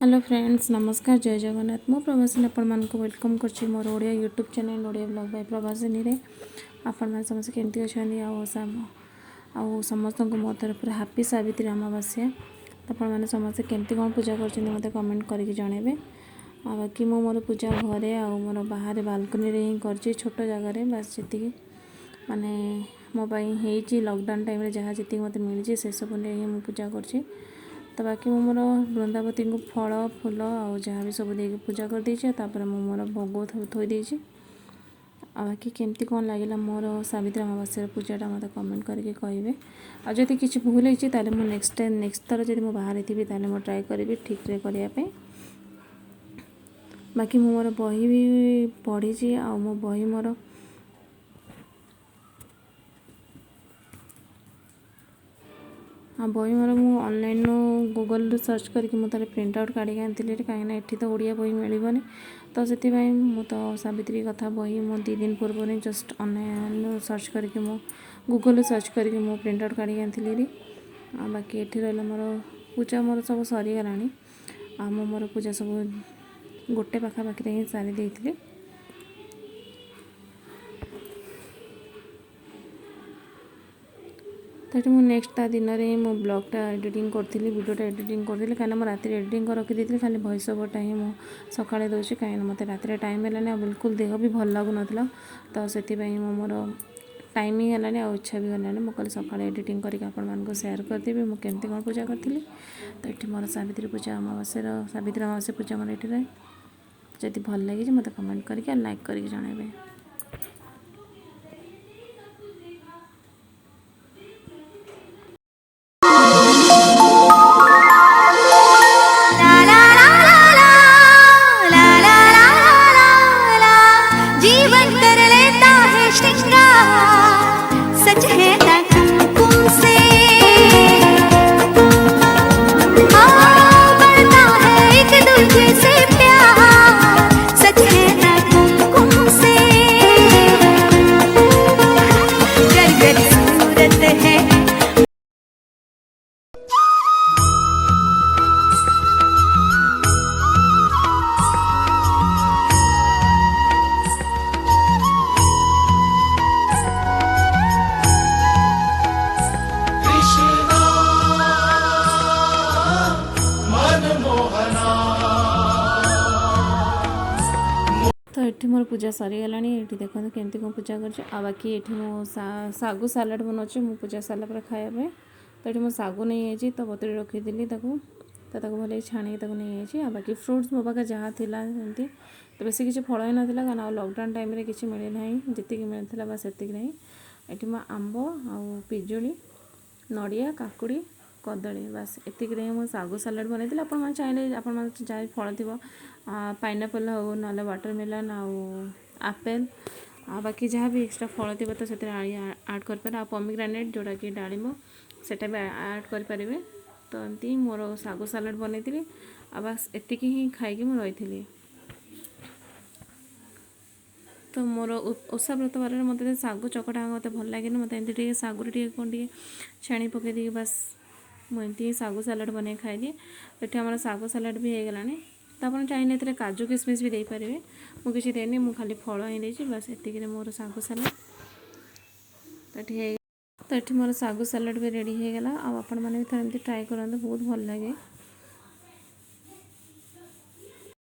Hello friends, नमस्कार, जय जगन्नाथ। मो प्रवासी आपण वेलकम करछि मोर Odia YouTube channel Odia blog by Prabasini रे। आपण मान समस्त केमती अछनी आ समस्त को मो तरफ हैप्पी सावित्री अमावास्या। आपण मान समस्त केमती कोन पूजा करछिन मते कमेंट करके जणेबे। आ बाकी मो मोर पूजा घरे आ मोर बाहर बालकनी रे ही करछि, छोट जगह रे। बस जति माने मो पई हेछि लॉकडाउन टाइम रे जहा जति मते मिलछि से सब ने ही मो पूजा करछि। तो बाकी मो मोर वृंदावती को फल फूल आ जहाँ भी सब दे पूजा कर देछि। तापर मो मोर भोग थोई देछि। आ बाकी केमती कौन लगे मोर सावित्री अमावास्या पूजाटा मत कमेंट करके कहे। आ जदि किसी भूल होती है मुझे नेक्स्ट थर जब मुझे बाहर थी मो ट्राए करी ठीक रे करने। बाकी मो मोर बही भी पढ़ी आ मो बही मोर हाँ बही मोर मु ऑनलाइन गूगल सर्च करके मुझे प्रिंट आउट काढ़ी आनी कहीं ये तो ओडिया बही मिलनी। तो से मु तो सावित्री कथा बही मो 2 दिन पूर्व जस्ट ऑनलाइन सर्च करके मो गूगल सर्च करके मो प्रिंट आउट काढ़ी आनी। बाकी ये रहा मोर पूजा मोर सब सरीगला। मोर पूजा सब गोटे पाखापाखि ही सारी देती। तो मुझे नेक्स्ट ता दिन में मो ब्लॉगटा एडिटिंग करी वीडियोटा एडिटिंग करी कहीं राति एडिटिंग कर रखी खाली वॉइस ओवरटा ही मुझे सकाଳେ दूसरी कहीं मत रात टाइम है बिल्कुल देह भी भल लगुन। तो से मोर टाइम ही है आ इच्छा भी गलानी मुझे कल सका एडिटिंग करके सेयार करदेवी मुझे केमती कौन पूजा करी। तो ये मोर सावित्री पूजा अमावास्या सावित्री अमावास्या पूजा मोर ये जब भल लगी मत कमेंट करके लाइक करके जणेबे। जीवन कर लेता है श्रृंगार, सच है ना कुमकुम से बढ़ता है एक दूजे से प्यार, सच है ना कुमकुम से गर गर सूरत है। तो ये मोर पूजा सरीगला। ये देखो केमती कौन पूजा कर। बाकी ये मो सागु सालाड बनाऊँ मो पूजा सारा पर खायापे। तो ये मो सागु नहीं आई तो बतुरी रखीदी तो भले छाणी नहीं आई। बाकी फ्रुट्स मो पाखे जहाँ थी एमती तो बेस किसी फल ही नाला कारण लॉकडाउन टाइम रे किसी मिले ना जी मिलता बस से नहीं। ये मो आंब आ पिजुली नड़िया काकुड़ी कदली बस एतिक मो सागु सालाड बनई। आप चाहिए आप जहाँ फल थी पाइनएप्पल हो ना वाटरमेलन आपेल आ बाकी जहाँ भी एक्स्ट्रा फल थी तो से आड कर पॉमीग्रेनेट जोड़ा कि डालिम सेटा भी आड करें। तो एमती मोर सागु सालाड बनई आ बस एतिक ही खाई मु रही। तो मोर ओषा व्रत बार मत सागु चकटा मत भल लगे मत एमती सागुरे कौन छाणी पकईदी बस मुझे सागु सालाड बन खाई। ये आम सागु सालाड भी हो गला। तो आप चाहिए काजू किशमिश भी देपारे। मुझे किसी देनी मुझे खाली फल ही देती बस एतिक मोर सागु सालाड तो ये मोर सागु सालाड भी रेडी हो गला। आपण मैंने भी थोड़ा एमती ट्राए करते बहुत भल लगे।